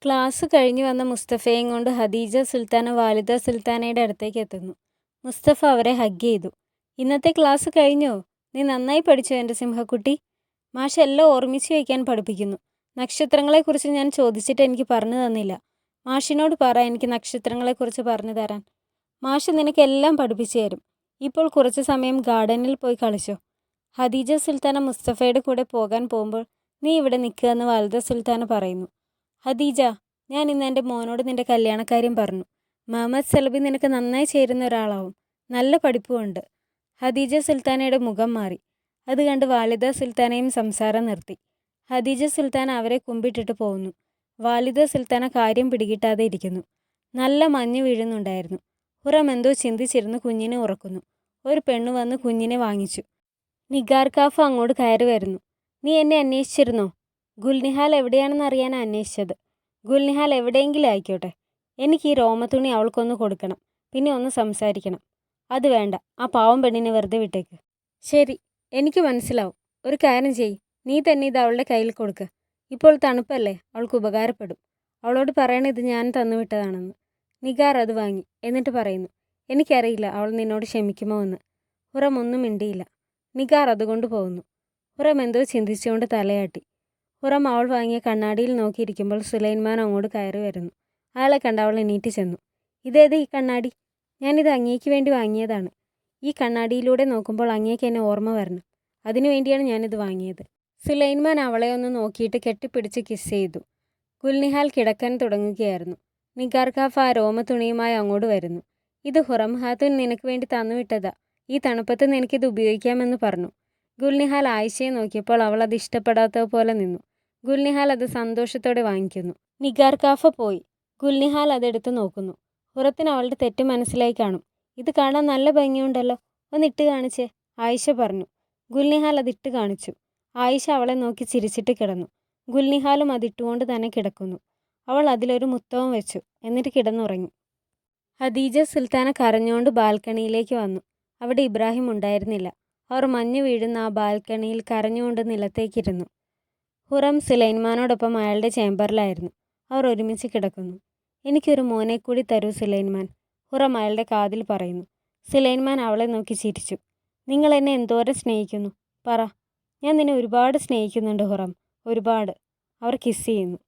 Class കഴിഞ്ഞു വന്ന മുസ്തഫയെയും കൊണ്ട് ഖദീജ സുൽത്താന വാലിദ സുൽത്താനയുടെ അടുത്തേക്ക് എത്തുന്നു. മുസ്തഫ അവരെ ഹഗ് ചെയ്തു. ഇന്നത്തെ ക്ലാസ് കഴിഞ്ഞോ? നീ നന്നായി പഠിച്ചോ എൻ്റെ സിംഹക്കുട്ടി? മാഷ് എല്ലാം ഓർമ്മിച്ച് വയ്ക്കാൻ പഠിപ്പിക്കുന്നു. നക്ഷത്രങ്ങളെക്കുറിച്ച് ഞാൻ ചോദിച്ചിട്ട് എനിക്ക് പറഞ്ഞു തന്നില്ല. മാഷിനോട് പറ എനിക്ക് നക്ഷത്രങ്ങളെക്കുറിച്ച് പറഞ്ഞു തരാൻ. മാഷ് നിനക്ക് എല്ലാം പഠിപ്പിച്ചു തരും. ഇപ്പോൾ കുറച്ച് സമയം ഗാർഡനിൽ പോയി കളിച്ചോ. ഖദീജ സുൽത്താന മുസ്തഫയുടെ കൂടെ പോകാൻ പോകുമ്പോൾ നീ ഇവിടെ നിൽക്കുക എന്ന് വാലിദ സുൽത്താന പറയുന്നു. ഖദീജ, ഞാൻ ഇന്ന് എൻ്റെ മോനോട് നിൻ്റെ കല്യാണക്കാര്യം പറഞ്ഞു. മുഹമ്മദ് സലബി നിനക്ക് നന്നായി ചേരുന്ന ഒരാളാവും. നല്ല പഠിപ്പുമുണ്ട്. ഖദീജ സുൽത്താനയുടെ മുഖം മാറി. അത് കണ്ട് വാലിദ സുൽത്താനയും സംസാരം നിർത്തി. ഖദീജ സുൽത്താന അവരെ കുമ്പിട്ടിട്ട് പോകുന്നു. വാലിദ സുൽത്താന കാര്യം പിടികിട്ടാതെ ഇരിക്കുന്നു. നല്ല മഞ്ഞ് വീഴുന്നുണ്ടായിരുന്നു. ഹുറം എന്തോ ചിന്തിച്ചിരുന്ന് കുഞ്ഞിനെ ഉറക്കുന്നു. ഒരു പെണ്ണു വന്ന് കുഞ്ഞിനെ വാങ്ങിച്ചു. നിഗാർ കാഫ അങ്ങോട്ട് കയറി വരുന്നു. നീ എന്നെ അന്വേഷിച്ചിരുന്നോ? ഗുൽനിഹാൽ എവിടെയാണെന്ന് അറിയാനാണ് അന്വേഷിച്ചത്. ഗുൽനിഹാൽ എവിടെയെങ്കിലും ആയിക്കോട്ടെ. എനിക്ക് ഈ രോമത്തുണി അവൾക്കൊന്ന് കൊടുക്കണം. പിന്നെ ഒന്ന് സംസാരിക്കണം. അത് വേണ്ട, ആ പാവം പെണ്ണിനെ വെറുതെ വിട്ടേക്ക്. ശരി, എനിക്ക് മനസ്സിലാവും. ഒരു കാര്യം ചെയ്യ്, നീ തന്നെ ഇത് അവളുടെ കയ്യിൽ കൊടുക്ക്. ഇപ്പോൾ തണുപ്പല്ലേ, അവൾക്ക് ഉപകാരപ്പെടും. അവളോട് പറയണ ഇത് ഞാൻ തന്നുവിട്ടതാണെന്ന്. നിഗാർ അത് വാങ്ങി. എന്നിട്ട് പറയുന്നു, എനിക്കറിയില്ല അവൾ നിന്നോട് ക്ഷമിക്കുമോ എന്ന്. ഹുറം ഒന്നും മിണ്ടിയില്ല. നിഗാർ അതുകൊണ്ട് പോകുന്നു. ഹുറം എന്തോ ചിന്തിച്ചുകൊണ്ട് തലയാട്ടി. ഹുറം അവൾ വാങ്ങിയ കണ്ണാടിയിൽ നോക്കിയിരിക്കുമ്പോൾ സുലൈമാൻ അങ്ങോട്ട് കയറി വരുന്നു. അയാളെ കണ്ട് അവൾ എണീറ്റ് ചെന്നു. ഇതേത് ഈ കണ്ണാടി? ഞാനിത് അങ്ങേക്ക് വേണ്ടി വാങ്ങിയതാണ്. ഈ കണ്ണാടിയിലൂടെ നോക്കുമ്പോൾ അങ്ങേക്ക് എന്നെ ഓർമ്മ വരണം. അതിനുവേണ്ടിയാണ് ഞാനിത് വാങ്ങിയത്. സുലൈമാൻ അവളെ ഒന്ന് നോക്കിയിട്ട് കെട്ടിപ്പിടിച്ച് കിസ് ചെയ്തു. ഗുൽനിഹാൽ കിടക്കാൻ തുടങ്ങുകയായിരുന്നു. നിഗാർ കാഫ ആ രോമത്തുണിയുമായി അങ്ങോട്ട് വരുന്നു. ഇത് ഹുറം ഹാത്തുൻ നിനക്ക് വേണ്ടി തന്നുവിട്ടതാ. ഈ തണുപ്പത്ത് നിനക്കിത് ഉപയോഗിക്കാമെന്ന് പറഞ്ഞു. ഗുൽനിഹാൽ ആയിഷയെ നോക്കിയപ്പോൾ അവൾ അത് ഇഷ്ടപ്പെടാത്തത് പോലെ നിന്നു. ഗുൽനിഹാൽ അത് സന്തോഷത്തോടെ വാങ്ങിക്കുന്നു. നിഗാർ കാഫ പോയി. ഗുൽനിഹാൽ അതെടുത്ത് നോക്കുന്നു. ഹുറത്തിന് അവളുടെ തെറ്റ് മനസ്സിലായി കാണും. ഇത് കാണാൻ നല്ല ഭംഗിയുണ്ടല്ലോ, ഒന്നിട്ട് കാണിച്ചേ, ആയിഷ പറഞ്ഞു. ഗുൽനിഹാൽ അതിട്ട് കാണിച്ചു. ആയിഷ അവളെ നോക്കി ചിരിച്ചിട്ട് കിടന്നു. ഗുൽനിഹാലും അതിട്ടുകൊണ്ട് തന്നെ കിടക്കുന്നു. അവൾ അതിലൊരു മുത്തവും വെച്ചു. എന്നിട്ട് കിടന്നുറങ്ങി. ഖദീജ സുൽത്താന കരഞ്ഞുകൊണ്ട് ബാൽക്കണിയിലേക്ക് വന്നു. അവിടെ ഇബ്രാഹിം ഉണ്ടായിരുന്നില്ല. അവർ മഞ്ഞ് വീഴുന്ന ആ ബാൽക്കണിയിൽ കരഞ്ഞുകൊണ്ട് നിലത്തേക്കിരുന്നു. ഹുറം സുലൈമാനോടൊപ്പം അയാളുടെ ചേംബറിലായിരുന്നു. അവർ ഒരുമിച്ച് കിടക്കുന്നു. എനിക്കൊരു മോനെ കൂടി തരൂ സുലൈമാൻ, ഹുറം അയാളുടെ കാതിൽ പറയുന്നു. സുലൈമാൻ അവളെ നോക്കി ചിരിച്ചു. നിങ്ങൾ എന്നെ എന്തോരം സ്നേഹിക്കുന്നു, പറ. ഞാൻ നിന്നെ ഒരുപാട് സ്നേഹിക്കുന്നുണ്ട് ഹുറം, ഒരുപാട്. അവർ കിസ് ചെയ്യുന്നു.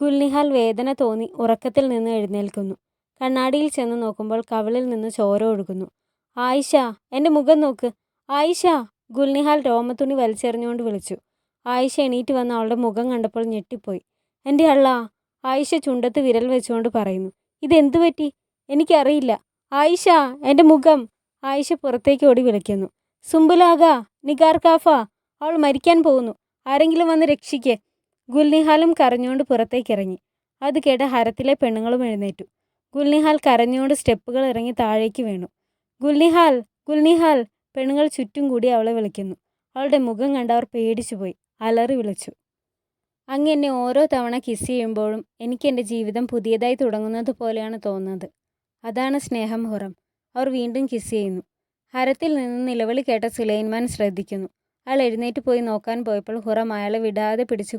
ഗുൽനിഹാൽ വേദന തോന്നി ഉറക്കത്തിൽ നിന്ന് എഴുന്നേൽക്കുന്നു. കണ്ണാടിയിൽ ചെന്ന് നോക്കുമ്പോൾ കവിളിൽ നിന്ന് ചോര ഒഴുകുന്നു. ആയിഷ, എൻ്റെ മുഖം നോക്ക്, ആയിഷ! ഗുൽനിഹാൽ രോമത്തുണി വലിച്ചെറിഞ്ഞുകൊണ്ട് വിളിച്ചു. ആയിഷ എണീറ്റ് വന്ന് അവളുടെ മുഖം കണ്ടപ്പോൾ ഞെട്ടിപ്പോയി. എൻ്റെ അള്ളാ! ആയിഷ ചുണ്ടത്ത് വിരൽ വെച്ചുകൊണ്ട് പറയുന്നു. ഇതെന്തു പറ്റി? എനിക്കറിയില്ല. ആയിഷ, എൻ്റെ മുഖം! ആയിഷ പുറത്തേക്ക് ഓടി വിളിക്കുന്നു. സുംബുലാഗ, നിഗാർ കാഫ, അവൾ മരിക്കാൻ പോകുന്നു, ആരെങ്കിലും വന്ന് രക്ഷിക്കേ. ഗുൽനിഹാലും കരഞ്ഞുകൊണ്ട് പുറത്തേക്കിറങ്ങി. അത് കേട്ട് ഹരത്തിലെ പെണ്ണുങ്ങളും എഴുന്നേറ്റു. ഗുൽനിഹാൽ കരഞ്ഞുകൊണ്ട് സ്റ്റെപ്പുകൾ ഇറങ്ങി താഴേക്ക് വീണു. ഗുൽനിഹാൽ, ഗുൽനിഹാൽ! പെണ്ണുങ്ങൾ ചുറ്റും കൂടി അവളെ വിളിക്കുന്നു. അവളുടെ മുഖം കണ്ട് അവർ പേടിച്ചുപോയി. അലറി വിളിച്ചു. അങ്ങ് എന്നെ ഓരോ തവണ കിസ് ചെയ്യുമ്പോഴും എനിക്ക് എൻ്റെ ജീവിതം പുതിയതായി തുടങ്ങുന്നത് പോലെയാണ് തോന്നുന്നത്. അതാണ് സ്നേഹം ഹുറം. അവർ വീണ്ടും കിസ് ചെയ്യുന്നു. ഹരത്തിൽ നിന്ന് നിലവിളി കേട്ട സുലൈമാൻ ശ്രദ്ധിക്കുന്നു. അയാൾ എഴുന്നേറ്റ് പോയി നോക്കാൻ പോയപ്പോൾ ഹുറം അയാളെ വിടാതെ പിടിച്ചു.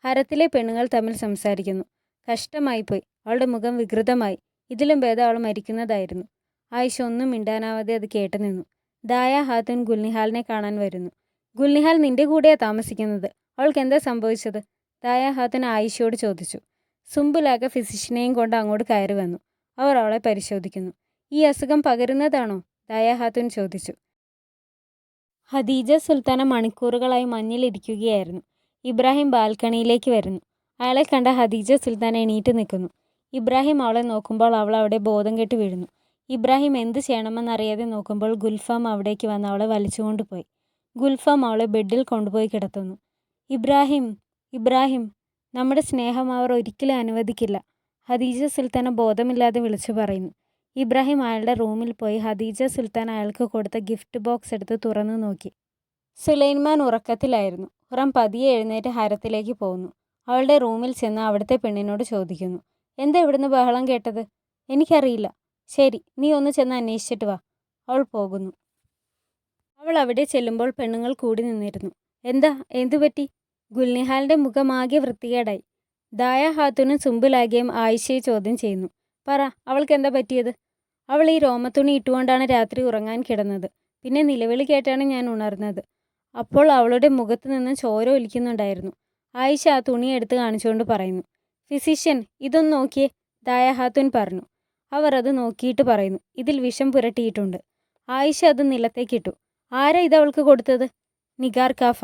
ഹരത്തിലെ പെണ്ണുങ്ങൾ തമ്മിൽ സംസാരിക്കുന്നു. കഷ്ടമായിപ്പോയി. അവളുടെ മുഖം വികൃതമായി. ഇതിലും ഭേദം അവൾ മരിക്കുന്നതായിരുന്നു. ആയിഷ ഒന്നും മിണ്ടാനാവാതെ അത് കേട്ടു നിന്നു. ദായ ഹാത്തുൻ ഗുൽനിഹാലിനെ കാണാൻ വരുന്നു. ഗുൽനിഹാൽ നിന്റെ കൂടെയാ താമസിക്കുന്നത്, അവൾക്ക് എന്താ സംഭവിച്ചത്? ദായ ഹാത്തുൻ ആയിഷയോട് ചോദിച്ചു. സുംബുലാഗ ഫിസിഷ്യനെയും കൊണ്ട് അങ്ങോട്ട് കയറി വന്നു. അവർ അവളെ പരിശോധിക്കുന്നു. ഈ അസുഖം പകരുന്നതാണോ? ദായ ഹാത്തുൻ ചോദിച്ചു. ഖദീജ സുൽത്താന മണിക്കൂറുകളായി മഞ്ഞിലിരിക്കുകയായിരുന്നു. ഇബ്രാഹിം ബാൽക്കണിയിലേക്ക് വരുന്നു. അയാളെ കണ്ട ഖദീജ സുൽത്താന എണീറ്റ് നിൽക്കുന്നു. ഇബ്രാഹിം അവളെ നോക്കുമ്പോൾ അവൾ അവിടെ ബോധം കെട്ട് വീഴുന്നു. ഇബ്രാഹിം എന്ത് ചെയ്യണമെന്നറിയാതെ നോക്കുമ്പോൾ ഗുൽഫാം അവിടേക്ക് വന്ന് അവളെ വലിച്ചുകൊണ്ടുപോയി. ഗുൽഫാം അവളെ ബെഡിൽ കൊണ്ടുപോയി കിടത്തുന്നു. ഇബ്രാഹിം, ഇബ്രാഹിം! നമ്മുടെ സ്നേഹം അവർ ഒരിക്കലും അനുവദിക്കില്ല, ഖദീജ സുൽത്താന ബോധമില്ലാതെ വിളിച്ചു പറയുന്നു. ഇബ്രാഹിം അയാളുടെ റൂമിൽ പോയി ഖദീജ സുൽത്താന അയാൾക്ക് കൊടുത്ത ഗിഫ്റ്റ് ബോക്സ് എടുത്ത് തുറന്നു നോക്കി. സുലൈമാൻ ഉറക്കത്തിലായിരുന്നു. ഹുറം പതിയെ എഴുന്നേറ്റ് ഹരത്തിലേക്ക് പോകുന്നു. അവളുടെ റൂമിൽ ചെന്ന് അവിടുത്തെ പെണ്ണിനോട് ചോദിക്കുന്നു. എന്താ ഇവിടുന്ന് ബഹളം കേട്ടത്? എനിക്കറിയില്ല. ശരി, നീ ഒന്ന് ചെന്ന് അന്വേഷിച്ചിട്ട് വാ. അവൾ പോകുന്നു. അവൾ അവിടെ ചെല്ലുമ്പോൾ പെണ്ണുങ്ങൾ കൂടി നിന്നിരുന്നു. എന്താ, എന്തു പറ്റി? ഗുൽനിഹാലിൻ്റെ മുഖമാകെ വൃത്തികേടായി. ദായ ഹാത്തൂനും സുംബുലാഗയും ആയിഷയെ ചോദ്യം ചെയ്യുന്നു. പറ, അവൾക്ക് എന്താ പറ്റിയത്? അവൾ ഈ രോമത്തുണി ഇട്ടുകൊണ്ടാണ് രാത്രി ഉറങ്ങാൻ കിടന്നത്. പിന്നെ നിലവിളി കേട്ടാണ് ഞാൻ ഉണർന്നത്. അപ്പോൾ അവളുടെ മുഖത്ത് നിന്ന് ചോര ഒലിക്കുന്നുണ്ടായിരുന്നു. ആയിഷ ആ തുണി എടുത്ത് കാണിച്ചുകൊണ്ട് പറയുന്നു. ഫിസിഷ്യൻ, ഇതൊന്ന് നോക്കിയേ, ദായ ഹാത്തൂൻ പറഞ്ഞു. അവർ അത് നോക്കിയിട്ട് പറയുന്നു, ഇതിൽ വിഷം പുരട്ടിയിട്ടുണ്ട്. ആയിഷ അത് നിലത്തേക്കിട്ടു. ആരാ ഇത് അവൾക്ക് കൊടുത്തത്? നിഗാർ കാഫ.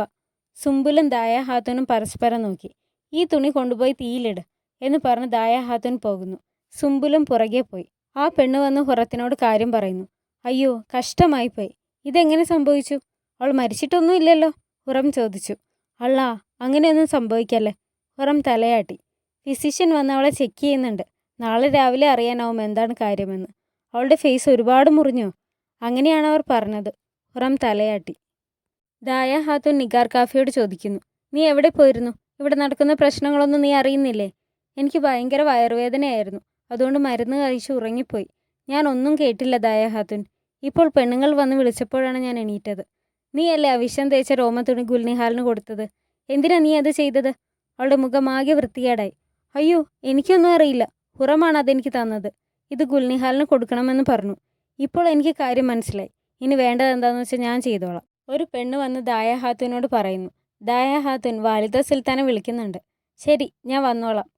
സുംബുലും ദായ ഹാത്തൂനും പരസ്പരം നോക്കി. ഈ തുണി കൊണ്ടുപോയി തീയിലിട് എന്ന് പറഞ്ഞ് ദായ ഹാത്തൂൻ പോകുന്നു. സുംബുലും പുറകെ പോയി. ആ പെണ്ണ് വന്ന് ഹുറത്തിനോട് കാര്യം പറയുന്നു. അയ്യോ, കഷ്ടമായിപ്പോയി. ഇതെങ്ങനെ സംഭവിച്ചു? അവൾ മരിച്ചിട്ടൊന്നും ഇല്ലല്ലോ? ഹുറം ചോദിച്ചു. അള്ളാ, അങ്ങനെയൊന്നും സംഭവിക്കല്ലേ. ഹുറം തലയാട്ടി. ഫിസിഷ്യൻ വന്ന് അവളെ ചെക്ക് ചെയ്യുന്നുണ്ട്. നാളെ രാവിലെ അറിയാനാവും എന്താണ് കാര്യമെന്ന്. അവളുടെ ഫേസ് ഒരുപാട് മുറിഞ്ഞോ? അങ്ങനെയാണ് അവർ പറഞ്ഞത്. ഹുറം തലയാട്ടി. ദായ ഹാത്തൂൻ നിഗാർ കാഫിയോട് ചോദിക്കുന്നു. നീ എവിടെ പോയിരുന്നു? ഇവിടെ നടക്കുന്ന പ്രശ്നങ്ങളൊന്നും നീ അറിയുന്നില്ലേ? എനിക്ക് ഭയങ്കര വയറുവേദനയായിരുന്നു. അതുകൊണ്ട് മരുന്ന് കഴിച്ച് ഉറങ്ങിപ്പോയി. ഞാൻ ഒന്നും കേട്ടില്ല ദായ ഹാത്തൂൻ. ഇപ്പോൾ പെണ്ണുങ്ങൾ വന്ന് വിളിച്ചപ്പോഴാണ് ഞാൻ എണീറ്റത്. നീയല്ലേ ആ വിഷം തേച്ച രോമത്തുണി ഗുൽനിഹാലിന് കൊടുത്തത്? എന്തിനാ നീ അത് ചെയ്തത്? അവളുടെ മുഖമാകെ വൃത്തികേടായി. അയ്യോ, എനിക്കൊന്നും അറിയില്ല. ഹുറമാണ് അതെനിക്ക് തന്നത്. ഇത് ഗുൽനിഹാലിന് കൊടുക്കണമെന്ന് പറഞ്ഞു. ഇപ്പോൾ എനിക്ക് കാര്യം മനസ്സിലായി. ഇനി വേണ്ടത് എന്താണെന്ന് വെച്ചാൽ ഞാൻ ചെയ്തോളാം. ഒരു പെണ്ണ് വന്ന് ദായ ഹാത്തൂനോട് പറയുന്നു. ദായ ഹാത്തൂൻ വാലിദ സുൽത്താനെ വിളിക്കുന്നുണ്ട്. ശരി, ഞാൻ വന്നോളാം.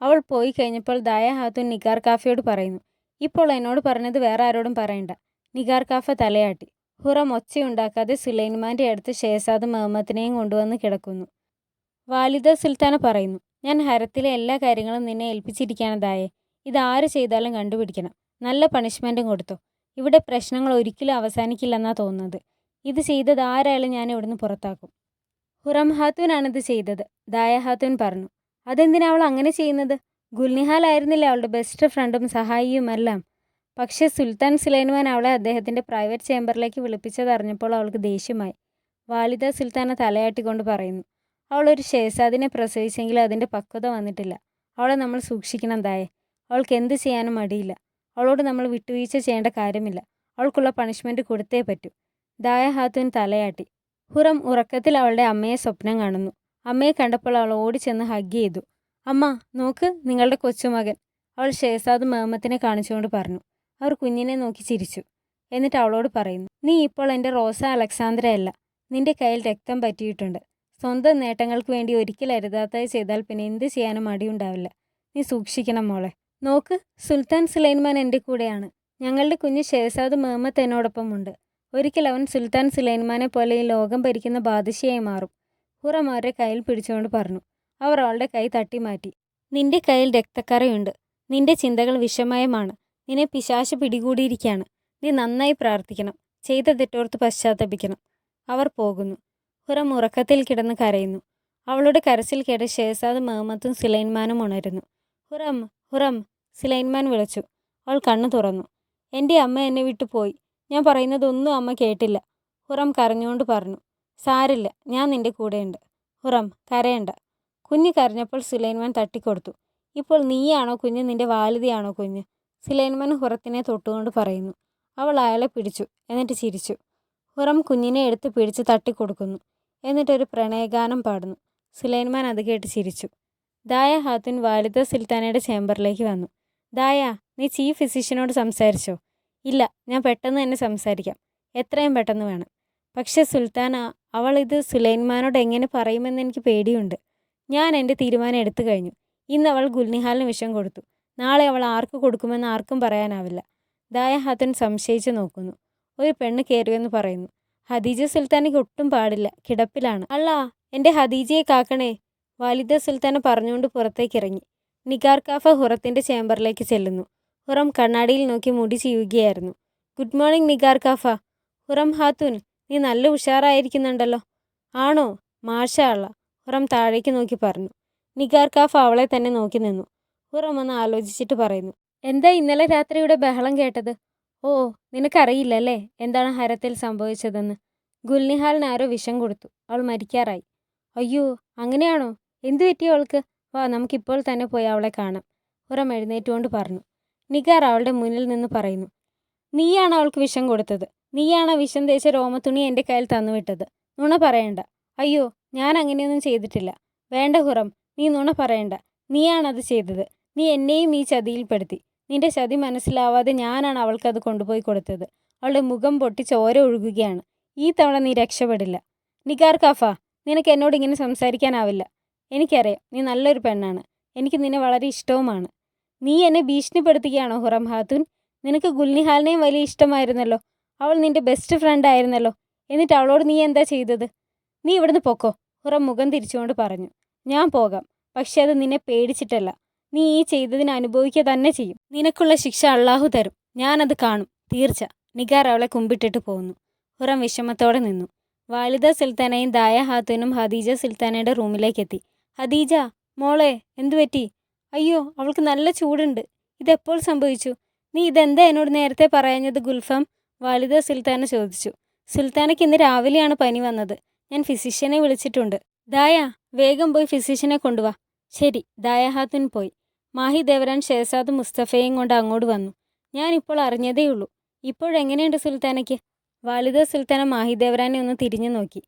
അവൾ പോയി കഴിഞ്ഞപ്പോൾ ദായ ഹാത്തൂൻ നിഗാർ കാഫയോട് പറയുന്നു. ഇപ്പോൾ എന്നോട് പറഞ്ഞത് വേറെ ആരോടും പറയണ്ട. നിഗാർ കാഫ തലയാട്ടി. ഹുറം ഒച്ചയുണ്ടാക്കാതെ സുലൈമാൻ്റെ അടുത്ത് ഷേസാദ് മുഹമ്മദിനെയും കൊണ്ടുവന്ന് കിടക്കുന്നു. വാലിദ സുൽത്താന പറയുന്നു. ഞാൻ ഹരത്തിലെ എല്ലാ കാര്യങ്ങളും നിന്നെ ഏൽപ്പിച്ചിരിക്കുകയാണ് ദായെ. ഇതാര് ചെയ്താലും കണ്ടുപിടിക്കണം. നല്ല പണിഷ്മെൻറ്റും കൊടുത്തോ. ഇവിടെ പ്രശ്നങ്ങൾ ഒരിക്കലും അവസാനിക്കില്ലെന്നാ തോന്നുന്നത്. ഇത് ചെയ്തത് ആരായാലും ഞാൻ ഇവിടുന്ന് പുറത്താക്കും. ഹുറം ഹാത്തൂനാണിത് ചെയ്തത്, ദായ ഹാത്തൂൻ പറഞ്ഞു. അതെന്തിനാ അവൾ അങ്ങനെ ചെയ്യുന്നത്? ഗുൽനിഹാൽ ആയിരുന്നില്ലേ അവളുടെ ബെസ്റ്റ് ഫ്രണ്ടും സഹായിയുമെല്ലാം. പക്ഷേ സുൽത്താൻ സുലൈമാൻ അവളെ അദ്ദേഹത്തിൻ്റെ പ്രൈവറ്റ് ചേംബറിലേക്ക് വിളിപ്പിച്ചതറിഞ്ഞപ്പോൾ അവൾക്ക് ദേഷ്യമായി. വാലിദ സുൽത്താന തലയാട്ടിക്കൊണ്ട് പറയുന്നു. അവളൊരു ഷേസാദിനെ പ്രസവിച്ചെങ്കിൽ അതിൻ്റെ പക്വത വന്നിട്ടില്ല. അവളെ നമ്മൾ സൂക്ഷിക്കണം ദായെ. അവൾക്ക് എന്ത് ചെയ്യാനും മടിയില്ല. അവളോട് നമ്മൾ വിട്ടുവീഴ്ച ചെയ്യേണ്ട കാര്യമില്ല. അവൾക്കുള്ള പണിഷ്മെൻറ്റ് കൊടുത്തേ പറ്റൂ. ദായ ഹാത്തൂൻ തലയാട്ടി. ഹുറം ഉറക്കത്തിൽ അവളുടെ അമ്മയെ സ്വപ്നം കാണുന്നു. അമ്മയെ കണ്ടപ്പോൾ അവൾ ഓടിച്ചെന്ന് ഹഗ് ചെയ്തു. അമ്മ, നോക്ക്, നിങ്ങളുടെ കൊച്ചുമകൻ, അവൾ ഷേസാദ് മുഹമ്മദിനെ കാണിച്ചുകൊണ്ട് പറഞ്ഞു. അവർ കുഞ്ഞിനെ നോക്കി ചിരിച്ചു. എന്നിട്ട് അവളോട് പറയുന്നു. നീ ഇപ്പോൾ എൻ്റെ റോസ അലക്സാന്ദ്രയല്ല. നിന്റെ കയ്യിൽ രക്തം പറ്റിയിട്ടുണ്ട്. സ്വന്തം നേട്ടങ്ങൾക്ക് വേണ്ടി ഒരിക്കൽ അരുതാത്തത് ചെയ്താൽ പിന്നെ എന്ത് ചെയ്യാനും മടിയുണ്ടാവില്ല. നീ സൂക്ഷിക്കണം മോളെ. നോക്ക്, സുൽത്താൻ സുലൈമാൻ എൻ്റെ കൂടെയാണ്. ഞങ്ങളുടെ കുഞ്ഞ് ഷേസാദ് മുഹമ്മദ് എന്നോടൊപ്പമുണ്ട്. ഒരിക്കൽ അവൻ സുൽത്താൻ സുലൈമാനെ പോലെ ഈ ലോകം ഭരിക്കുന്ന ബാദശിയായി മാറും. ഹുറം അവരുടെ കയ്യിൽ പിടിച്ചുകൊണ്ട് പറഞ്ഞു. അവർ അവളുടെ കൈ തട്ടി മാറ്റി. നിന്റെ കയ്യിൽ രക്തക്കറയുണ്ട്. നിന്റെ ചിന്തകൾ വിഷമയമാണ്. നിന്നെ പിശാച് പിടികൂടിയിരിക്കുകയാണ്. നീ നന്നായി പ്രാർത്ഥിക്കണം. ചെയ്ത തെറ്റോർത്ത് പശ്ചാത്തപിക്കണം. അവർ പോകുന്നു. ഹുറം ഉറക്കത്തിൽ കിടന്ന് കരയുന്നു. അവളുടെ കരച്ചിൽ കേട്ട് ഷേസാദ് മുഹമ്മദും സുലൈമാനും ഉണരുന്നു. ഹുറം, ഹുറം, സുലൈമാൻ വിളിച്ചു. അവൾ കണ്ണു തുറന്നു. എൻ്റെ അമ്മ എന്നെ വിട്ടു പോയി. ഞാൻ പറയുന്നതൊന്നും അമ്മ കേട്ടില്ല. ഹുറം കരഞ്ഞുകൊണ്ട് പറഞ്ഞു. സാരില്ല, ഞാൻ നിന്റെ കൂടെയുണ്ട്. ഹുറം, കരയണ്ട. കുഞ്ഞ് കരഞ്ഞപ്പോൾ സുലൈമാൻ തട്ടിക്കൊടുത്തു. ഇപ്പോൾ നീയാണോ കുഞ്ഞ്, നിന്റെ വാലിദയാണോ കുഞ്ഞ്? സുലൈമാൻ ഹുറത്തിനെ തൊട്ടുകൊണ്ട് പറയുന്നു. അവൾ അയാളെ പിടിച്ചു. എന്നിട്ട് ചിരിച്ചു. ഹുറം കുഞ്ഞിനെ എടുത്ത് പിടിച്ച് തട്ടിക്കൊടുക്കുന്നു. എന്നിട്ടൊരു പ്രണയഗാനം പാടുന്നു. സുലൈമാൻ അത് കേട്ട് ചിരിച്ചു. ദായ ഹാത്തൂൻ വാലിദ സുൽത്താനയുടെ ചേംബറിലേക്ക് വന്നു. ദായ, നീ ചീഫ് ഫിസിഷ്യനോട് സംസാരിച്ചോ? ഇല്ല, ഞാൻ പെട്ടെന്ന് തന്നെ സംസാരിക്കാം. എത്രയും പെട്ടെന്ന് വേണം. പക്ഷേ സുൽത്താന, അവൾ ഇത് സുലൈമാനോട് എങ്ങനെ പറയുമെന്ന് എനിക്ക് പേടിയുണ്ട്. ഞാൻ എൻ്റെ തീരുമാനം എടുത്തു കഴിഞ്ഞു. ഇന്ന് അവൾ ഗുൽനിഹാലിന് വിഷം കൊടുത്തു. നാളെ അവൾ ആർക്ക് കൊടുക്കുമെന്ന് ആർക്കും പറയാനാവില്ല. ദായ ഹാത്തൂൻ സംശയിച്ച് നോക്കുന്നു. ഒരു പെണ്ണ് കയറിയെന്ന് പറയുന്നു. ഹദീജ സുൽത്താനയ്ക്ക് ഒട്ടും പാടില്ല, കിടപ്പിലാണ്. അല്ലാ, എൻ്റെ ഹദീജയെ കാക്കണേ, വാലിദ സുൽത്താന പറഞ്ഞുകൊണ്ട് പുറത്തേക്കിറങ്ങി. നിഗാർ കാഫ ഹുറത്തിൻ്റെ ചേംബറിലേക്ക് ചെല്ലുന്നു. ഹുറം കണ്ണാടിയിൽ നോക്കി മുടി ചെയ്യുകയായിരുന്നു. Good morning Nigar Kalfa. Hurrem Hatun, നീ നല്ല ഉഷാറായിരിക്കുന്നുണ്ടല്ലോ. ആണോ? മാഷാ അല്ലാ, ഹുറം താഴേക്ക് നോക്കി പറഞ്ഞു. നിഗാർ കാഫ അവളെ തന്നെ നോക്കി നിന്നു. ഹുറം ഒന്ന് ആലോചിച്ചിട്ട് പറയുന്നു. എന്താ ഇന്നലെ രാത്രി ഇവിടെ ബഹളം കേട്ടത്? ഓ, നിനക്കറിയില്ലല്ലേ എന്താണ് ഹരത്തിൽ സംഭവിച്ചതെന്ന്? ഗുൽനിഹാലിന് ആരോ വിഷം കൊടുത്തു. അവൾ മരിക്കാറായി. അയ്യോ, അങ്ങനെയാണോ? എന്തു പറ്റി അവൾക്ക്? വാ, നമുക്കിപ്പോൾ തന്നെ പോയി അവളെ കാണാം. ഹുറം എഴുന്നേറ്റുകൊണ്ട് പറഞ്ഞു. നിഗാർ അവളുടെ മുന്നിൽ നിന്ന് പറയുന്നു. നീയാണ് അവൾക്ക് വിഷം കൊടുത്തത്. നീയാണ് വിഷം തേച്ച രോമത്തുണി എൻ്റെ കയ്യിൽ തന്നുവിട്ടത്. നുണ പറയണ്ട. അയ്യോ, ഞാൻ അങ്ങനെയൊന്നും ചെയ്തിട്ടില്ല. വേണ്ട ഹുറം, നീ നുണ പറയണ്ട. നീയാണത് ചെയ്തത്. നീ എന്നെയും ഈ ചതിയിൽപ്പെടുത്തി. നിന്റെ ചതി മനസ്സിലാവാതെ ഞാനാണ് അവൾക്കത് കൊണ്ടുപോയി കൊടുത്തത്. അവളുടെ മുഖം പൊട്ടി ചോര ഒഴുകുകയാണ്. ഈ തവണ നീ രക്ഷപ്പെടില്ല. നിഗാർ കാഫ, നിനക്ക് എന്നോട് ഇങ്ങനെ സംസാരിക്കാനാവില്ല. എനിക്കറിയാം, നീ നല്ലൊരു പെണ്ണാണ്. എനിക്ക് നിന്നെ വളരെ ഇഷ്ടവുമാണ്. നീ എന്നെ ഭീഷണിപ്പെടുത്തുകയാണോ ഹുറം ഹാത്തൂൻ? നിനക്ക് ഗുൽനിഹാലിനെയും വലിയ ഇഷ്ടമായിരുന്നല്ലോ. അവൾ നിന്റെ ബെസ്റ്റ് ഫ്രണ്ട് ആയിരുന്നല്ലോ. എന്നിട്ട് അവളോട് നീ എന്താ ചെയ്തത്? നീ ഇവിടുന്ന് പൊക്കോ, ഹുറം മുഖം തിരിച്ചുകൊണ്ട് പറഞ്ഞു. ഞാൻ പോകാം, പക്ഷെ അത് നിന്നെ പേടിച്ചിട്ടല്ല. നീ ഈ ചെയ്തതിന് അനുഭവിക്കുക തന്നെ ചെയ്യും. നിനക്കുള്ള ശിക്ഷ അള്ളാഹു തരും. ഞാനത് കാണും, തീർച്ച. നിഗാർ അവളെ കുമ്പിട്ടിട്ട് പോകുന്നു. ഹുറം വിഷമത്തോടെ നിന്നു. വാലിദ സുൽത്താനയും ദായ ഹാത്തൂനും ഖദീജ സുൽത്താനയുടെ റൂമിലേക്കെത്തി. ഖദീജ, മോളെ, എന്തുപറ്റി? അയ്യോ, അവൾക്ക് നല്ല ചൂടുണ്ട്. ഇതെപ്പോൾ സംഭവിച്ചു? നീ ഇതെന്താ എന്നോട് നേരത്തെ പറയാഞ്ഞത് ഗുൽഫം? വാലിദ സുൽത്താന ചോദിച്ചു. സുൽത്താനയ്ക്ക് ഇന്ന് രാവിലെയാണ് പനി വന്നത്. ഞാൻ ഫിസിഷ്യനെ വിളിച്ചിട്ടുണ്ട്. ദായ, വേഗം പോയി ഫിസിഷ്യനെ കൊണ്ടുവാ. ശരി. ദായ ഹാത്തൂൻ പോയി. മാഹി ദേവരാൻ ഷെഹസാദ് മുസ്തഫയെയും കൊണ്ട് അങ്ങോട്ട് വന്നു. ഞാനിപ്പോൾ അറിഞ്ഞതേയുള്ളൂ. ഇപ്പോഴെങ്ങനെയുണ്ട് സുൽത്താനയ്ക്ക്? വാലിദ സുൽത്താന മാഹി ദേവരാനെ ഒന്ന് തിരിഞ്ഞു നോക്കി.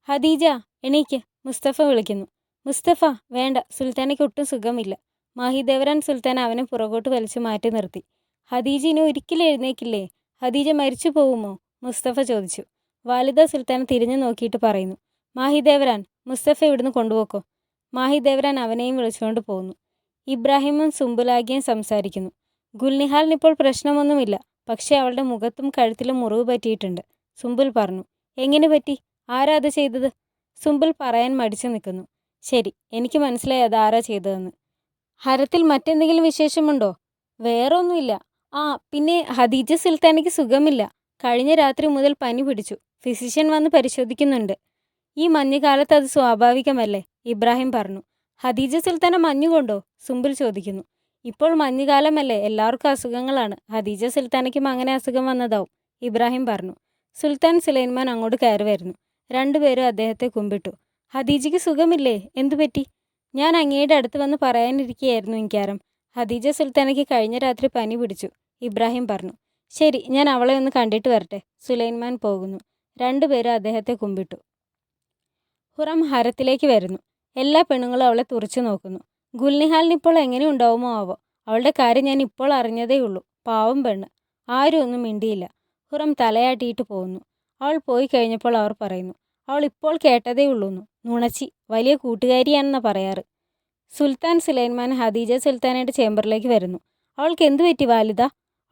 ഖദീജ, എണീക്ക്, മുസ്തഫ വിളിക്കുന്നു. മുസ്തഫ, വേണ്ട, സുൽത്താനയ്ക്ക് ഒട്ടും സുഖമില്ല. മാഹി ദേവരാൻ സുൽത്താൻ അവനെ പുറകോട്ട് വലിച്ചു മാറ്റി നിർത്തി. ഖദീജ ഇനി ഒരിക്കലും എഴുന്നേക്കില്ലേ? ഖദീജ മരിച്ചു പോവുമോ? മുസ്തഫ ചോദിച്ചു. വാലിദ സുൽത്താൻ തിരിഞ്ഞു നോക്കിയിട്ട് പറയുന്നു. മാഹി ദേവരാൻ, മുസ്തഫ ഇവിടുന്ന് കൊണ്ടുപോക്കോ. മാഹി ദേവരാൻ അവനെയും വിളിച്ചുകൊണ്ട് പോകുന്നു. ഇബ്രാഹിമും സുംബുലാഗിയും സംസാരിക്കുന്നു. ഗുൽനിഹാലിനിപ്പോൾ പ്രശ്നമൊന്നുമില്ല, പക്ഷേ അവളുടെ മുഖത്തും കഴുത്തിലും മുറിവ് പറ്റിയിട്ടുണ്ട്. സുംബുൽ പറഞ്ഞു. എങ്ങനെ പറ്റി? ആരാ അത് ചെയ്തത്? സുംബുൽ പറയാൻ മടിച്ചു നിൽക്കുന്നു. ശരി, എനിക്ക് മനസ്സിലായി അത് ആരാ ചെയ്തതെന്ന്. ഹരത്തിൽ മറ്റെന്തെങ്കിലും വിശേഷമുണ്ടോ? വേറെ ഒന്നുമില്ല. ആ, പിന്നെ ഖദീജ സുൽത്താനയ്ക്ക് സുഖമില്ല. കഴിഞ്ഞ രാത്രി മുതൽ പനി പിടിച്ചു. ഫിസിഷ്യൻ വന്ന് പരിശോധിക്കുന്നുണ്ട്. ഈ മഞ്ഞുകാലത്ത് അത് സ്വാഭാവികമല്ലേ? ഇബ്രാഹിം പറഞ്ഞു. ഖദീജ സുൽത്താന മഞ്ഞുകൊണ്ടോ? സുംബുൽ ചോദിക്കുന്നു. ഇപ്പോൾ മഞ്ഞുകാലമല്ലേ, എല്ലാവർക്കും അസുഖങ്ങളാണ്. ഖദീജ സുൽത്താനയ്ക്കും അങ്ങനെ അസുഖം വന്നതാവും, ഇബ്രാഹിം പറഞ്ഞു. സുൽത്താൻ സുലൈമാൻ അങ്ങോട്ട് കയറി വരുന്നു. രണ്ടുപേരും അദ്ദേഹത്തെ കുമ്പിട്ടു. ഖദീജയ്ക്ക് സുഖമില്ലേ? എന്തുപറ്റി? ഞാൻ അങ്ങയുടെ അടുത്ത് വന്ന് പറയാനിരിക്കുകയായിരുന്നു ഇൻകാരം. ഖദീജ സുൽത്താനയ്ക്ക് കഴിഞ്ഞ രാത്രി പനി പിടിച്ചു, ഇബ്രാഹിം പറഞ്ഞു. ശരി, ഞാൻ അവളെ ഒന്ന് കണ്ടിട്ട് വരട്ടെ. സുലൈമാൻ പോകുന്നു. രണ്ടുപേരും അദ്ദേഹത്തെ കുമ്പിട്ടു. ഹുറം ഹരത്തിലേക്ക് വരുന്നു. എല്ലാ പെണ്ണുങ്ങളും അവളെ തുറച്ചു നോക്കുന്നു. ഗുൽനിഹാലിന് ഇപ്പോൾ എങ്ങനെ ഉണ്ടാവുമോ ആവോ? അവളുടെ കാര്യം ഞാൻ ഇപ്പോൾ അറിഞ്ഞതേയുള്ളൂ. പാവം പെണ്ണ്. ആരും ഒന്നും മിണ്ടിയില്ല. ഹുറം തലയാട്ടിയിട്ട് പോകുന്നു. അവൾ പോയി കഴിഞ്ഞപ്പോൾ അവർ പറയുന്നു. അവൾ ഇപ്പോൾ കേട്ടതേയുള്ളൂന്നു. നുണച്ചി, വലിയ കൂട്ടുകാരിയാണെന്നാണ് പറയാറ്. സുൽത്താൻ സുലൈമാൻ ഖദീജ സുൽത്താനയുടെ ചേംബറിലേക്ക് വരുന്നു. അവൾക്ക് എന്തു പറ്റി വാലിദ?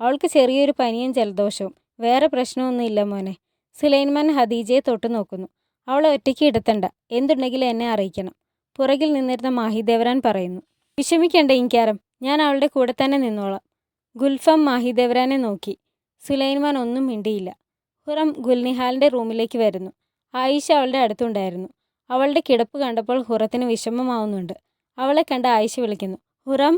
അവൾക്ക് ചെറിയൊരു പനിയും ജലദോഷവും. വേറെ പ്രശ്നമൊന്നുമില്ല മോനെ. സുലൈമാൻ ഖദീജയെ തൊട്ടു നോക്കുന്നു. അവളെ ഒറ്റയ്ക്ക് ഇരുത്തണ്ട. എന്തുണ്ടെങ്കിലും എന്നെ അറിയിക്കണം. പുറകിൽ നിന്നിരുന്ന മാഹി ദേവരാൻ പറയുന്നു. വിഷമിക്കേണ്ട ഇൻകാരം, ഞാൻ അവളുടെ കൂടെ തന്നെ നിന്നോളാം. ഗുൽഫം മാഹി ദേവരാനെ നോക്കി. സുലൈമാൻ ഒന്നും മിണ്ടിയില്ല. ഹുറം ഗുൽനിഹാലിൻ്റെ റൂമിലേക്ക് വരുന്നു. ആയിഷ അവളുടെ അടുത്തുണ്ടായിരുന്നു. അവളുടെ കിടപ്പ് കണ്ടപ്പോൾ ഹുറത്തിന് വിഷമമാവുന്നുണ്ട്. അവളെ കണ്ട് ആയിഷ വിളിക്കുന്നു. ഹുറം,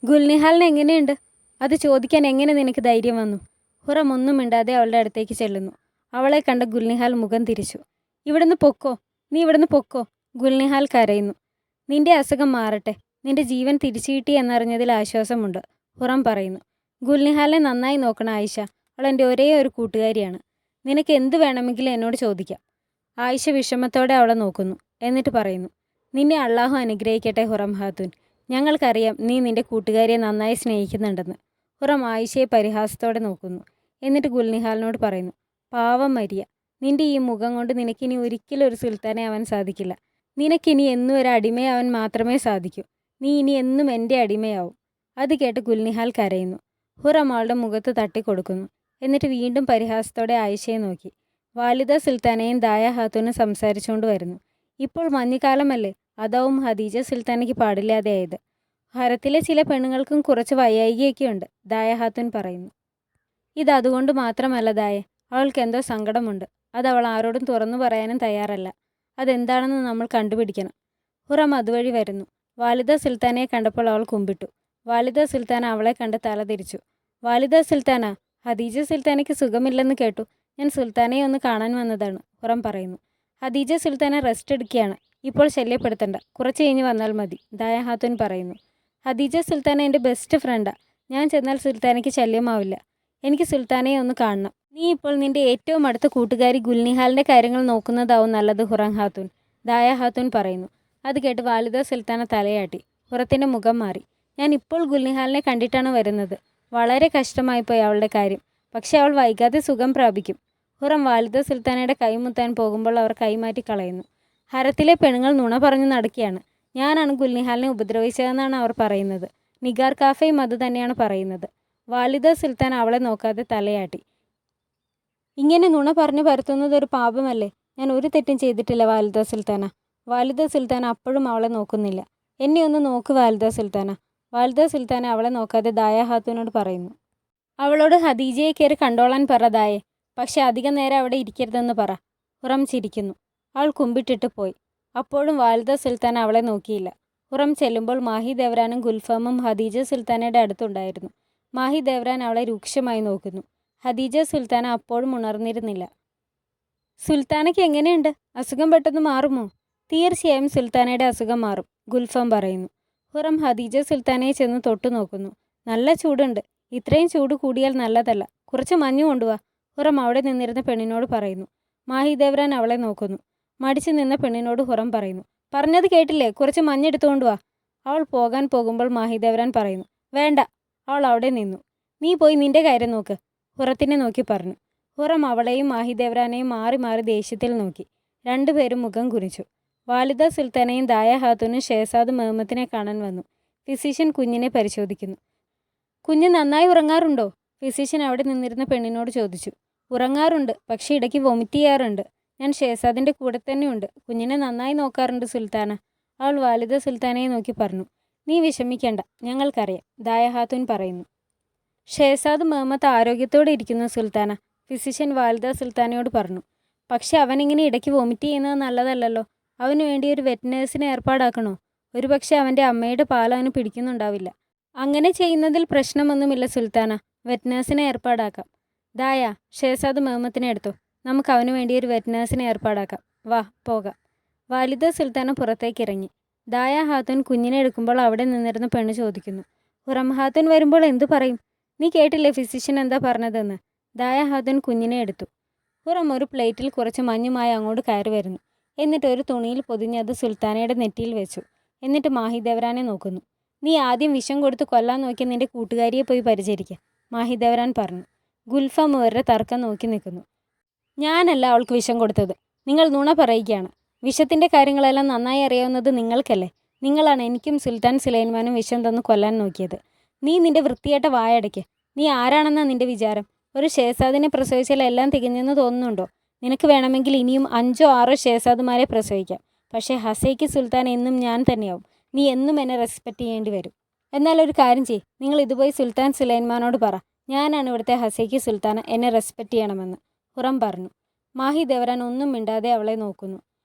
ഗുൽനിഹാലിന് എങ്ങനെയുണ്ട്? അത് ചോദിക്കാൻ എങ്ങനെ നിനക്ക് ധൈര്യം വന്നു? ഹുറം ഒന്നും മിണ്ടാതെ അവളുടെ അടുത്തേക്ക് ചെല്ലുന്നു. അവളെ കണ്ട ഗുൽനിഹാൽ മുഖം തിരിച്ചു. ഇവിടുന്ന് പൊക്കോ, നീ ഇവിടുന്ന് പൊക്കോ. ഗുൽനിഹാൽ കരയുന്നു. നിന്റെ അസുഖം മാറട്ടെ. നിന്റെ ജീവൻ തിരിച്ചു കിട്ടി എന്നറിഞ്ഞതിൽ ആശ്വാസമുണ്ട്, ഹുറം പറയുന്നു. ഗുൽനിഹാലിനെ നന്നായി നോക്കണം ആയിഷ. അവൾ എൻ്റെ ഒരേ ഒരു കൂട്ടുകാരിയാണ്. നിനക്ക് എന്ത് വേണമെങ്കിലും എന്നോട് ചോദിക്കാം. ആയിഷ വിഷമത്തോടെ അവളെ നോക്കുന്നു. എന്നിട്ട് പറയുന്നു. നിന്നെ അള്ളാഹു അനുഗ്രഹിക്കട്ടെ ഹുറം ഹാത്തൂൻ. ഞങ്ങൾക്കറിയാം നീ നിന്റെ കൂട്ടുകാരിയെ നന്നായി സ്നേഹിക്കുന്നുണ്ടെന്ന്. ഹുറം ആയിഷയെ പരിഹാസത്തോടെ നോക്കുന്നു. എന്നിട്ട് ഗുൽനിഹാലിനോട് പറയുന്നു. പാവം മരിയ, നിന്റെ ഈ മുഖം കൊണ്ട് നിനക്കിനി ഒരിക്കലും ഒരു സുൽത്താനെ ആവാൻ സാധിക്കില്ല. നിനക്കിനി എന്നും ഒരു അടിമയാവാൻ മാത്രമേ സാധിക്കൂ. നീ ഇനി എന്നും എൻ്റെ അടിമയാവും. അത് കേട്ട് ഗുൽനിഹാൽ കരയുന്നു. ഹുറം അവളുടെ മുഖത്ത് തട്ടിക്കൊടുക്കുന്നു. എന്നിട്ട് വീണ്ടും പരിഹാസത്തോടെ ആയിഷയെ നോക്കി. വാലിദ സുൽത്താനയും ദായ ഹാത്തൂനും സംസാരിച്ചുകൊണ്ട് വരുന്നു. ഇപ്പോൾ മഞ്ഞുകാലമല്ലേ, അതാവും ഖദീജ സുൽത്താനയ്ക്ക് പാടില്ലാതെയായത്. ഹരത്തിലെ ചില പെണ്ണുങ്ങൾക്കും കുറച്ച് വൈയായികയൊക്കെയുണ്ട്, ദായ ഹാത്തൂൻ പറയുന്നു. ഇതതുകൊണ്ട് മാത്രമല്ല ദായ, അവൾക്ക് എന്തോ സങ്കടമുണ്ട്. അതവൾ ആരോടും തുറന്നു പറയാനും തയ്യാറല്ല. അതെന്താണെന്ന് നമ്മൾ കണ്ടുപിടിക്കണം. ഹുറം അതുവഴി വരുന്നു. വാലിദ സുൽത്താനയെ കണ്ടപ്പോൾ അവൾ കുമ്പിട്ടു. വാലിദ സുൽത്താന അവളെ കണ്ട് തല തിരിച്ചു. വാലിദ സുൽത്താന, ഖദീജ സുൽത്താനയ്ക്ക് സുഖമില്ലെന്ന് കേട്ടു. ഞാൻ സുൽത്താനയെ ഒന്ന് കാണാൻ വന്നതാണ്, ഹുറം പറയുന്നു. ഖദീജ സുൽത്താന റെസ്റ്റ് എടുക്കുകയാണ്. ഇപ്പോൾ ശല്യപ്പെടുത്തണ്ട, കുറച്ച് കഴിഞ്ഞ് വന്നാൽ മതി, ദായ ഹാത്തൂൻ പറയുന്നു. ഖദീജ സുൽത്താന എൻ്റെ ബെസ്റ്റ് ഫ്രണ്ടാ. ഞാൻ ചെന്നാൽ സുൽത്താനയ്ക്ക് ശല്യമാവില്ല. എനിക്ക് സുൽത്താനയെ ഒന്ന് കാണണം. നീ ഇപ്പോൾ നിന്റെ ഏറ്റവും അടുത്ത കൂട്ടുകാരി ഗുൽനിഹാലിൻ്റെ കാര്യങ്ങൾ നോക്കുന്നതാവും നല്ലത് ഹുറം ഹാത്തൂൻ, ദായ ഹാത്തൂൻ പറയുന്നു. അത് കേട്ട് വാലിദ സുൽത്താന തലയാട്ടി. ഹുറത്തിൻ്റെ മുഖം മാറി. ഞാൻ ഇപ്പോൾ ഗുൽനിഹാലിനെ കണ്ടിട്ടാണ് വരുന്നത്. വളരെ കഷ്ടമായിപ്പോയി അവളുടെ കാര്യം. പക്ഷെ അവൾ വൈകാതെ സുഖം പ്രാപിക്കും. ഹുറം വാലിദ സുൽത്താനയുടെ കൈമുത്താൻ പോകുമ്പോൾ അവർ കൈമാറ്റി കളയുന്നു. ഹരത്തിലെ പെണ്ണുങ്ങൾ നുണ പറഞ്ഞു നടക്കുകയാണ്. ഞാനാണ് ഗുൽനിഹാലിനെ ഉപദ്രവിച്ചതെന്നാണ് അവർ പറയുന്നത്. നിഗാർ കാഫയും അത് തന്നെയാണ് പറയുന്നത്. വാലിദ സുൽത്താൻ അവളെ നോക്കാതെ തലയാട്ടി. ഇങ്ങനെ നുണ പറഞ്ഞു പരത്തുന്നത് ഒരു പാപമല്ലേ? ഞാൻ ഒരു തെറ്റും ചെയ്തിട്ടില്ല വാലിദ സുൽത്താന. വാലിദ സുൽത്താന അപ്പോഴും അവളെ നോക്കുന്നില്ല. എന്നെ ഒന്ന് നോക്ക് വാലിദ സുൽത്താന. വാലിദ സുൽത്താന അവളെ നോക്കാതെ ദായ ഹാത്തൂനോട് പറയുന്നു. അവളോട് ഹദീജയെ കയറി കണ്ടോളാൻ പറ ദായെ. പക്ഷെ അധികം നേരം അവിടെ ഇരിക്കരുതെന്ന് പറ. ഹുറം ചിരിക്കുന്നു. അവൾ കുമ്പിട്ടിട്ട് പോയി. അപ്പോഴും വാലിദ സുൽത്താന അവളെ നോക്കിയില്ല. ഹുറം ചെല്ലുമ്പോൾ മാഹി ദേവ്രാനും ഗുൽഫാമും ഹദീജ സുൽത്താനയുടെ അടുത്തുണ്ടായിരുന്നു. മാഹി ദേവ്രാൻ അവളെ രൂക്ഷമായി നോക്കുന്നു. ഹദീജ സുൽത്താന അപ്പോഴും ഉണർന്നിരുന്നില്ല. സുൽത്താനയ്ക്ക് എങ്ങനെയുണ്ട്? അസുഖം പെട്ടെന്ന് മാറുമോ? തീർച്ചയായും സുൽത്താനയുടെ അസുഖം മാറും, ഗുൽഫാം പറയുന്നു. ഹുറം ഹദീജ സുൽത്താനയെ ചെന്ന് തൊട്ടു നോക്കുന്നു. നല്ല ചൂടുണ്ട്. ഇത്രയും ചൂട് കൂടിയാൽ നല്ലതല്ല. കുറച്ച് മഞ്ഞ് കൊണ്ടുവാ, ഹുറം അവിടെ നിന്നിരുന്ന പെണ്ണിനോട് പറയുന്നു. മാഹി ദേവ്രാൻ അവളെ നോക്കുന്നു. മടിച്ചു നിന്ന പെണ്ണിനോട് ഹുറം പറയുന്നു. പറഞ്ഞത് കേട്ടില്ലേ? കുറച്ച് മഞ്ഞെടുത്തുകൊണ്ട് വാ. അവൾ പോകാൻ പോകുമ്പോൾ മാഹി ദേവ്രാൻ പറയുന്നു. വേണ്ട. അവൾ അവിടെ നിന്നു. നീ പോയി നിന്റെ കാര്യം നോക്ക്, ഹുറത്തിനെ നോക്കി പറഞ്ഞു. ഹുറം അവളെയും മാഹി ദേവ്രാനെയും മാറി മാറി ദേഷ്യത്തിൽ നോക്കി. രണ്ടുപേരും മുഖം കുനിച്ചു. വാലിദ സുൽത്താനയും ദായ ഹാത്തൂനും ഷehസാദ് മുഹമ്മദിനെ കാണാൻ വന്നു. ഫിസിഷ്യൻ കുഞ്ഞിനെ പരിശോധിക്കുന്നു. കുഞ്ഞ് നന്നായി ഉറങ്ങാറുണ്ടോ? ഫിസിഷ്യൻ അവിടെ നിന്നിരുന്ന പെണ്ണിനോട് ചോദിച്ചു. ഉറങ്ങാറുണ്ട്, പക്ഷേ ഇടയ്ക്ക് വൊമിറ്റ് ചെയ്യാറുണ്ട്. ഞാൻ ഷehസാദിൻ്റെ കൂടെ തന്നെയുണ്ട്. കുഞ്ഞിനെ നന്നായി നോക്കാറുണ്ട് സുൽത്താന, അവൾ വാലിദ സുൽത്താനയെ നോക്കി പറഞ്ഞു. നീ വിഷമിക്കേണ്ട, ഞങ്ങൾക്കറിയാം, ദായ ഹാത്തൂൻ പറയുന്നു. ഷehസാദ് മുഹമ്മദ് ആരോഗ്യത്തോടെ ഇരിക്കുന്നു സുൽത്താന, ഫിസിഷ്യൻ വാലിദ സുൽത്താനയോട് പറഞ്ഞു. പക്ഷെ അവനിങ്ങനെ ഇടയ്ക്ക് വൊമിറ്റ് ചെയ്യുന്നത് നല്ലതല്ലല്ലോ. അവന് വേണ്ടി ഒരു വെറ്റ് നേഴ്സിനെ ഏർപ്പാടാക്കണോ? ഒരുപക്ഷെ അവൻ്റെ അമ്മയുടെ പാൽ അവന് പിടിക്കുന്നുണ്ടാവില്ല. അങ്ങനെ ചെയ്യുന്നതിൽ പ്രശ്നമൊന്നുമില്ല സുൽത്താന, വെറ്റ് നേഴ്സിനെ ഏർപ്പാടാക്കാം. ദായ, ഷehസാദ് മുഹമ്മദിനെ എടുത്തോ. നമുക്ക് അവന് വേണ്ടി ഒരു വെറ്റ് നേഴ്സിനെ ഏർപ്പാടാക്കാം. വാ, പോകാം. വാലിദ സുൽത്താന പുറത്തേക്ക് ഇറങ്ങി. ദായ ഹാത്തൂൻ കുഞ്ഞിനെ എടുക്കുമ്പോൾ അവിടെ നിന്നിരുന്ന പെണ്ണ് ചോദിക്കുന്നു. ഹുറം ഹാത്തൂൻ വരുമ്പോൾ എന്തു പറയും? നീ കേട്ടില്ലേ ഫിസിഷ്യൻ എന്താ പറഞ്ഞതെന്ന്? ദായ ഹാത്തൂൻ കുഞ്ഞിനെ എടുത്തു. ഹുറം ഒരു പ്ലേറ്റിൽ കുറച്ച് മഞ്ഞുമായി അങ്ങോട്ട് കയറി വരുന്നു. എന്നിട്ട് ഒരു തുണിയിൽ പൊതിഞ്ഞ് അത് സുൽത്താനയുടെ നെറ്റിയിൽ വെച്ചു. എന്നിട്ട് മാഹി ദേവ്രാനെ നോക്കുന്നു. നീ ആദ്യം വിഷം കൊടുത്ത് കൊല്ലാൻ നോക്കി നിന്റെ കൂട്ടുകാരിയെ പോയി പരിചരിക്കുക, മാഹി ദേവ്രാൻ പറഞ്ഞു. ഗുൽഫാം ഇവരുടെ തർക്കം നോക്കി നിൽക്കുന്നു. ഞാനല്ല അവൾക്ക് വിഷം കൊടുത്തത്, നിങ്ങൾ നുണ പറയുകയാണ്. വിഷത്തിൻ്റെ കാര്യങ്ങളെല്ലാം നന്നായി അറിയാവുന്നത് നിങ്ങൾക്കല്ലേ? നിങ്ങളാണ് എനിക്കും സുൽത്താൻ സുലൈമാനും വിഷം തന്ന് കൊല്ലാൻ നോക്കിയത്. നീ നിന്റെ വൃത്തിയായിട്ട വായടയ്ക്ക്. നീ ആരാണെന്നാ നിന്റെ വിചാരം? ഒരു ഷehസാദിനെ പ്രസവിച്ചാൽ എല്ലാം തികഞ്ഞെന്ന് തോന്നുന്നുണ്ടോ? നിനക്ക് വേണമെങ്കിൽ ഇനിയും 5 or 6 ഷehസാദുമാരെ പ്രസവിക്കാം. പക്ഷേ ഹസൈക്ക് സുൽത്താൻ എന്നും ഞാൻ തന്നെയാവും. നീ എന്നും എന്നെ റെസ്പെക്റ്റ് ചെയ്യേണ്ടി വരും. എന്നാൽ ഒരു കാര്യം ചെയ്യ്, നിങ്ങൾ ഇതുപോയി സുൽത്താൻ സുലൈമാനോട് പറ, ഞാനാണ് ഇവിടുത്തെ ഹസൈക്ക് സുൽത്താന, എന്നെ റെസ്പെക്റ്റ് ചെയ്യണമെന്ന്, ഹുറം പറഞ്ഞു. മാഹി ദേവ്രാൻ ഒന്നും മിണ്ടാതെ അവളെ നോക്കുന്നു.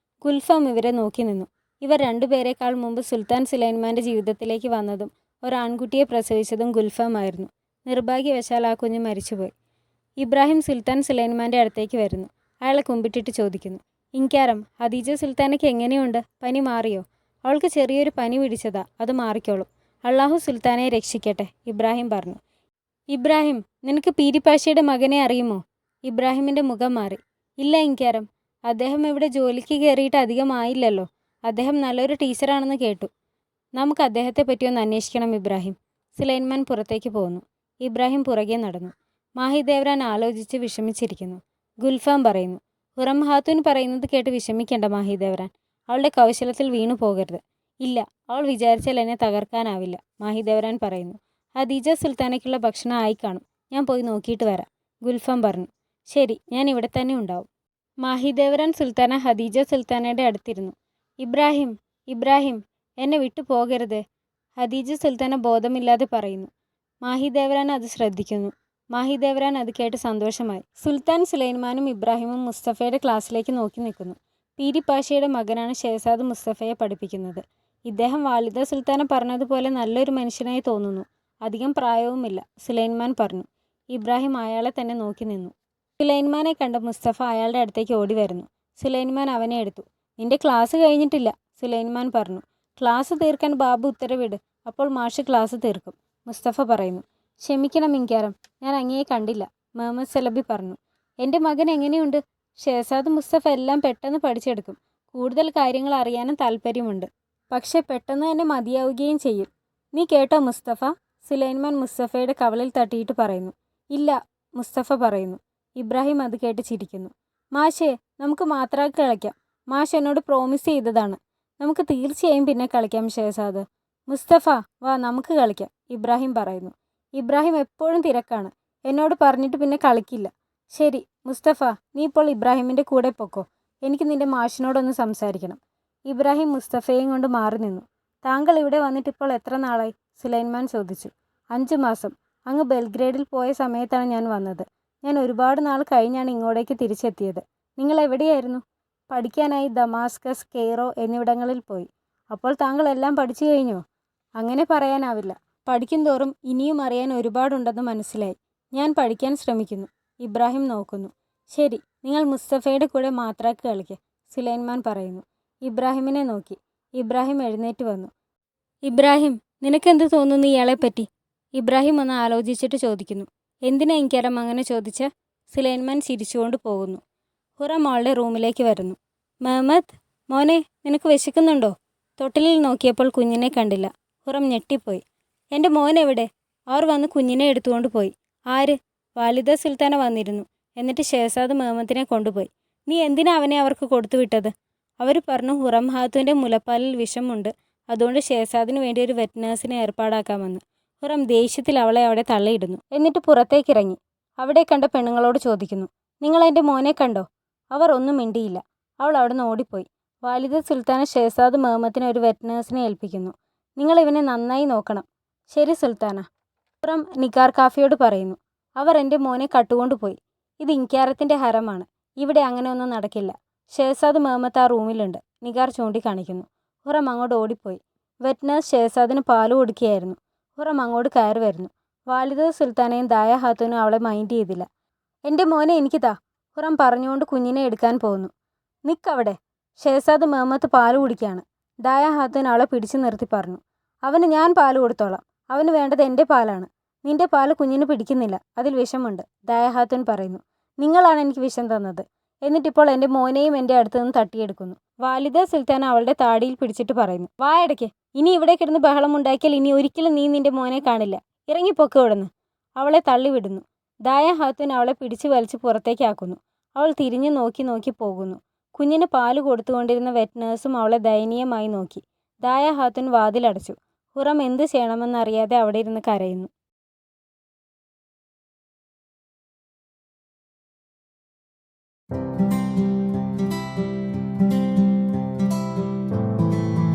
ഗുൽഫാം ഇവരെ നോക്കി നിന്നു. ഇവർ രണ്ടുപേരെക്കാൾ മുമ്പ് സുൽത്താൻ സുലൈമാൻ്റെ ജീവിതത്തിലേക്ക് വന്നതും ഒരാൺകുട്ടിയെ പ്രസവിച്ചതും ഗുൽഫാം ആയിരുന്നു. നിർഭാഗ്യവശാൽ ആ കുഞ്ഞ് മരിച്ചുപോയി. ഇബ്രാഹിം സുൽത്താൻ സുലൈമാൻ്റെ അടുത്തേക്ക് വരുന്നു. അയാളെ കുമ്പിട്ടിട്ട് ചോദിക്കുന്നു. ഇൻകാരം, ഹദീജ സുൽത്താനയ്ക്ക് എങ്ങനെയുണ്ട്? പനി മാറിയോ? അവൾക്ക് ചെറിയൊരു പനി പിടിച്ചതാ, അത് മാറിക്കോളും. അള്ളാഹു സുൽത്താനയെ രക്ഷിക്കട്ടെ, ഇബ്രാഹിം പറഞ്ഞു. ഇബ്രാഹിം, നിനക്ക് പീരിപ്പാഷയുടെ മകനെ അറിയുമോ? ഇബ്രാഹിമിൻ്റെ മുഖം മാറി. ഇല്ല ഇൻകാരം, അദ്ദേഹം ഇവിടെ ജോലിക്ക് കയറിയിട്ട് അധികമായില്ലല്ലോ. അദ്ദേഹം നല്ലൊരു ടീച്ചറാണെന്ന് കേട്ടു. നമുക്ക് അദ്ദേഹത്തെ പറ്റിയൊന്ന് അന്വേഷിക്കണം ഇബ്രാഹിം. സുലൈമാൻ പുറത്തേക്ക് പോകുന്നു. ഇബ്രാഹിം പുറകെ നടന്നു. മാഹി ദേവ്രാൻ ആലോചിച്ച് വിഷമിച്ചിരിക്കുന്നു. ഗുൽഫാം പറയുന്നു. ഹുറം ഹാത്തൂൻ പറയുന്നത് കേട്ട് വിഷമിക്കേണ്ട മാഹി ദേവ്രാൻ, അവളുടെ കൗശലത്തിൽ വീണു പോകരുത്. ഇല്ല, അവൾ വിചാരിച്ചാൽ എന്നെ തകർക്കാനാവില്ല, മാഹി ദേവ്രാൻ പറയുന്നു. ഹദീജ സുൽത്താനയ്ക്കുള്ള ഭക്ഷണം ആയി കാണും, ഞാൻ പോയി നോക്കിയിട്ട് വരാം, ഗുൽഫാം പറഞ്ഞു. ശരി, ഞാൻ ഇവിടെ തന്നെ ഉണ്ടാവും. മാഹി ദേവ്രാൻ സുൽത്താന ഹദീജ സുൽത്താനയുടെ അടുത്തിരുന്നു. ഇബ്രാഹിം, ഇബ്രാഹിം, എന്നെ വിട്ടു പോകരുത്, ഹദീജ സുൽത്താന ബോധമില്ലാതെ പറയുന്നു. മാഹി ദേവ്രാൻ അത് ശ്രദ്ധിക്കുന്നു. മാഹി ദേവ്രാൻ അത് കേട്ട് സന്തോഷമായി. സുൽത്താൻ സുലൈമാനും ഇബ്രാഹിമും മുസ്തഫയുടെ ക്ലാസ്സിലേക്ക് നോക്കി നിൽക്കുന്നു. പീരിപ്പാഷയുടെ മകനാണ് ഷehസാദ് മുസ്തഫയെ പഠിപ്പിക്കുന്നത്. ഇദ്ദേഹം വാലിദ സുൽത്താന പറഞ്ഞതുപോലെ നല്ലൊരു മനുഷ്യനായി തോന്നുന്നു. അധികം പ്രായവുമില്ല, സുലൈമാൻ പറഞ്ഞു. ഇബ്രാഹിം അയാളെ തന്നെ നോക്കി നിന്നു. സുലൈമാനെ കണ്ട മുസ്തഫ അയാളുടെ അടുത്തേക്ക് ഓടി വരുന്നു. സുലൈമാൻ അവനെ എടുത്തു. നിന്റെ ക്ലാസ് കഴിഞ്ഞിട്ടില്ല, സുലൈമാൻ പറഞ്ഞു. ക്ലാസ് തീർക്കാൻ ബാബു ഉത്തരവിട്, അപ്പോൾ മാഷ് ക്ലാസ് തീർക്കും, മുസ്തഫ പറയുന്നു. ക്ഷമിക്കണം ഇൻകാരം, ഞാൻ അങ്ങയെ കണ്ടില്ല, മുഹമ്മദ് സലബി പറഞ്ഞു. എൻ്റെ മകൻ എങ്ങനെയുണ്ട്? ഷehസാദ് മുസ്തഫ എല്ലാം പെട്ടെന്ന് പഠിച്ചെടുക്കും. കൂടുതൽ കാര്യങ്ങൾ അറിയാനും താല്പര്യമുണ്ട്. പക്ഷെ പെട്ടെന്ന് തന്നെ മതിയാവുകയും ചെയ്യും. നീ കേട്ടോ മുസ്തഫ? സുലൈമാൻ മുസ്തഫയുടെ കവളിൽ തട്ടിയിട്ട് പറയുന്നു. ഇല്ല, മുസ്തഫ പറയുന്നു. ഇബ്രാഹിം അത് കേട്ട് ചിരിക്കുന്നു. മാഷേ, നമുക്ക് മാത്രമാക്കി കളിക്കാം. മാഷ് എന്നോട് പ്രോമിസ് ചെയ്തതാണ്. നമുക്ക് തീർച്ചയായും പിന്നെ കളിക്കാം ഷഹസാദ്. മുസ്തഫ, വാ നമുക്ക് കളിക്കാം, ഇബ്രാഹിം പറയുന്നു. ഇബ്രാഹിം എപ്പോഴും തിരക്കാണ്. എന്നോട് പറഞ്ഞിട്ട് പിന്നെ കളിക്കില്ല. ശരി മുസ്തഫ, നീ ഇപ്പോൾ ഇബ്രാഹിമിൻ്റെ കൂടെ പൊക്കോ. എനിക്ക് നിന്റെ മാഷിനോടൊന്ന് സംസാരിക്കണം. ഇബ്രാഹിം മുസ്തഫയെയും കൊണ്ട് മാറി നിന്നു. താങ്കൾ ഇവിടെ വന്നിട്ട് ഇപ്പോൾ എത്ര നാളായി? സുലൈമാൻ ചോദിച്ചു. 5 മാസം. അങ്ങ് ബെൽഗ്രേഡിൽ പോയ സമയത്താണ് ഞാൻ വന്നത്. ഞാൻ ഒരുപാട് നാൾ കഴിഞ്ഞാണ് ഇങ്ങോട്ടേക്ക് തിരിച്ചെത്തിയത്. നിങ്ങൾ എവിടെയായിരുന്നു? പഠിക്കാനായി ദമാസ്കസ്, കെയ്റോ എന്നിവിടങ്ങളിൽ പോയി. അപ്പോൾ താങ്കൾ എല്ലാം പഠിച്ചു കഴിഞ്ഞോ? അങ്ങനെ പറയാനാവില്ല. പഠിക്കുന്തോറും ഇനിയും അറിയാൻ ഒരുപാടുണ്ടെന്ന് മനസ്സിലായി. ഞാൻ പഠിക്കാൻ ശ്രമിക്കുന്നു. ഇബ്രാഹിം നോക്കുന്നു. ശരി, നിങ്ങൾ മുസ്തഫയുടെ കൂടെ മാത്രാക്ക് കളിക്കുക, സുലൈമാൻ പറയുന്നു. ഇബ്രാഹിമിനെ നോക്കി. ഇബ്രാഹിം എഴുന്നേറ്റ് വന്നു. ഇബ്രാഹിം, നിനക്കെന്ത് തോന്നുന്നു ഇയാളെപ്പറ്റി? ഇബ്രാഹിം ഒന്ന് ആലോചിച്ചിട്ട് ചോദിക്കുന്നു. എന്തിനാ എനിക്കറിയാം അങ്ങനെ ചോദിച്ച? സുലൈമാൻ ചിരിച്ചുകൊണ്ട് പോകുന്നു. ഹുറം അവളുടെ റൂമിലേക്ക് വരുന്നു. മുഹമ്മദ് മോനെ, നിനക്ക് വിശക്കുന്നുണ്ടോ? തൊട്ടിലിൽ നോക്കിയപ്പോൾ കുഞ്ഞിനെ കണ്ടില്ല. ഹുറം ഞെട്ടിപ്പോയി. എൻ്റെ മോൻ എവിടെ? അവർ വന്ന് കുഞ്ഞിനെ എടുത്തുകൊണ്ട് പോയി. ആര്? വാലിദ സുൽത്താന വന്നിരുന്നു. എന്നിട്ട് ഷഹസാദ് മുഹമ്മദിനെ കൊണ്ടുപോയി. നീ എന്തിനാ അവനെ അവർക്ക് കൊടുത്തു വിട്ടത്? അവർ പറഞ്ഞു ഹുറം ഹാത്തുവിൻ്റെ മുലപ്പാലിൽ വിഷമുണ്ട്, അതുകൊണ്ട് ഷഹസാദിന് വേണ്ടി ഒരു വെറ്റ് നഴ്സിനെ ഏർപ്പാടാക്കാമെന്ന്. ഹുറം ദേഷ്യത്തിൽ അവളെ അവിടെ തള്ളിയിടുന്നു. എന്നിട്ട് പുറത്തേക്കിറങ്ങി. അവിടെ കണ്ട പെണ്ണുങ്ങളോട് ചോദിക്കുന്നു, നിങ്ങൾ എൻ്റെ മോനെ കണ്ടോ? അവർ ഒന്നും മിണ്ടിയില്ല. അവൾ അവിടുന്ന് ഓടിപ്പോയി. വാലിദ സുൽത്താന ഷഹസാദ് മുഹമ്മദിനെ ഒരു വെറ്റ് നഴ്സിനെ ഏൽപ്പിക്കുന്നു. നിങ്ങൾ ഇവനെ നന്നായി നോക്കണം. ശരി സുൽത്താന. ഹുറം നിഗാർ കാഫിയോട് പറയുന്നു. അവർ എൻ്റെ മോനെ കട്ടുകൊണ്ടുപോയി. ഇത് ഇൻക്യാരത്തിൻ്റെ ഹരമാണ്. ഇവിടെ അങ്ങനെ ഒന്നും നടക്കില്ല. ഷഹസാദ് മുഹമ്മദ് ആ റൂമിലുണ്ട്, നിഗാർ ചൂണ്ടിക്കാണിക്കുന്നു. ഹുറം അങ്ങോട്ട് ഓടിപ്പോയി. വെറ്റ് നഴ്സ് ഷഹസാദിന് പാല് കൊടുക്കുകയായിരുന്നു. ഹുറം അങ്ങോട്ട് കയറി വരുന്നു. വാലിദ സുൽത്താനയും ദായ ഹാത്തൂനും അവളെ മൈൻഡ് ചെയ്തില്ല. എൻ്റെ മോനെ എനിക്ക് താ, ഹുറം പറഞ്ഞുകൊണ്ട് കുഞ്ഞിനെ എടുക്കാൻ പോകുന്നു. നിക്കവിടെ, ഷഹസാദ് മുഹമ്മദ് പാല് കുടിക്കുകയാണ്. ദായ ഹാത്തൂൻ അവളെ പിടിച്ചു നിർത്തി പറഞ്ഞു. അവന് ഞാൻ പാല് കൊടുത്തോളാം. അവന് വേണ്ടത് എൻ്റെ പാലാണ്. നിന്റെ പാല് കുഞ്ഞിന് പിടിക്കുന്നില്ല, അതിൽ വിഷമുണ്ട്, ദായ ഹാത്തൂൻ പറയുന്നു. നിങ്ങളാണ് എനിക്ക് വിഷം തന്നത്. എന്നിട്ടിപ്പോൾ എൻ്റെ മോനെയും എൻ്റെ അടുത്ത് നിന്ന് തട്ടിയെടുക്കുന്നു. വാലിദ സുൽത്താന അവളുടെ താടിയിൽ പിടിച്ചിട്ട് പറയുന്നു. വായടയ്ക്ക്, ഇനി ഇവിടെ കിടന്ന് ബഹളമുണ്ടാക്കിയാൽ ഇനി ഒരിക്കലും നീ നിന്റെ മോനെ കാണില്ല. ഇറങ്ങിപ്പൊക്കെ ഇവിടുന്ന്. അവളെ തള്ളിവിടുന്നു. ദായ ഹാത്തൂൻ അവളെ പിടിച്ചു വലിച്ച് പുറത്തേക്കാക്കുന്നു. അവൾ തിരിഞ്ഞു നോക്കി നോക്കി പോകുന്നു. കുഞ്ഞിന് പാല് കൊടുത്തുകൊണ്ടിരുന്ന വെറ്റ് നഴ്സും അവളെ ദയനീയമായി നോക്കി. ദായ ഹാത്തൂൻ വാതിലടച്ചു. ഹുറം എന്ത് ചെയ്യണമെന്നറിയാതെ അവിടെ ഇരുന്ന് കരയുന്നു.